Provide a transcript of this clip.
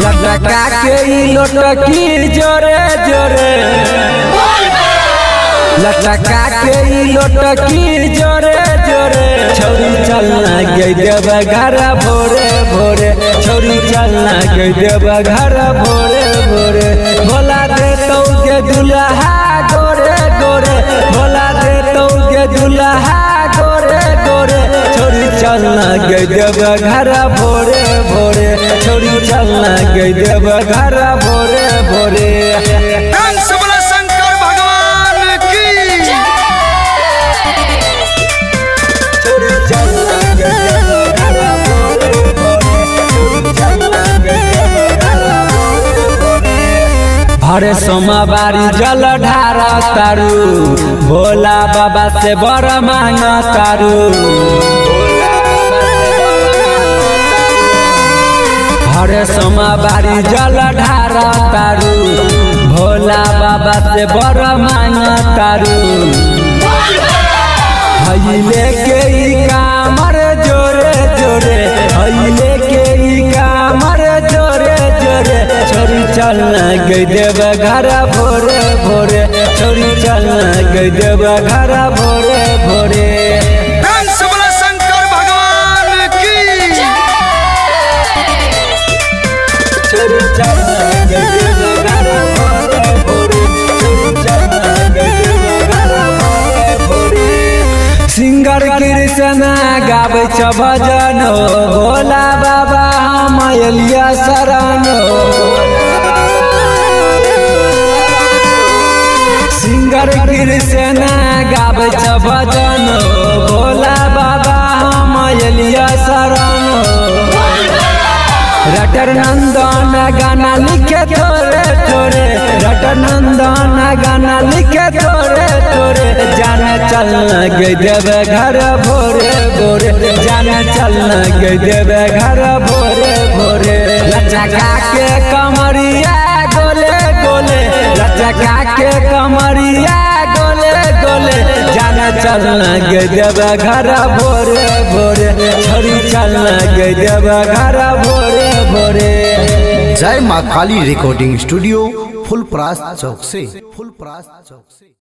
लटका के लोटकी जोरे जोरे, लटका के लोटकी जोरे जोरे। छौरी चलना गई देव घर भोरे भोरे, छौरी चलना गई देव घर भोरे भोरे। भोला दे तो के दुल्हा गोरे गोरे, भोला दे तो के दुल्हा गोरे गोरे। छौरी चलना गई देव घर भोरे भोरे, छौरी चलना गई देव घर भोरे भोरे। हरे सोमवारी जल ढारा तारू, भोला बाबा से बर मांग तारू। हरे सोमवारी जल ढारा तारू, भोला बाबा से बर मांग तारू। हईले के कामर जोरे जोरे, हईले के कामर जोरे जोरे। छोरी चलना गई देव घर भोरे भोरे, छोरी चलना गई देव घर भोरे भोरे। सिंगर कृष्ण गावे छ भजन, भोला बाबा हम एलिया शरण। सिंगर कृष्ण गावे छ भजन, भोला बाबा हम एलिया शरण। रटर नंदन गाना लिखे थोड़े थोड़े, रटर नंदन गाना लिखे थोड़े थोड़े। जाने चलना गई देव घर भोरे भोरे, जाने चलना गई देव घर भोरे भोरे। लचका के कमरिया गोले गोले, लचका के कमरिया गोले गोले। जाने चलना गई देव घर भोरे भोरे, छोरी चलना गई देव घर भोरे भोरे। जय माँ काली रिकॉर्डिंग स्टूडियो, फुलपरास चौक से।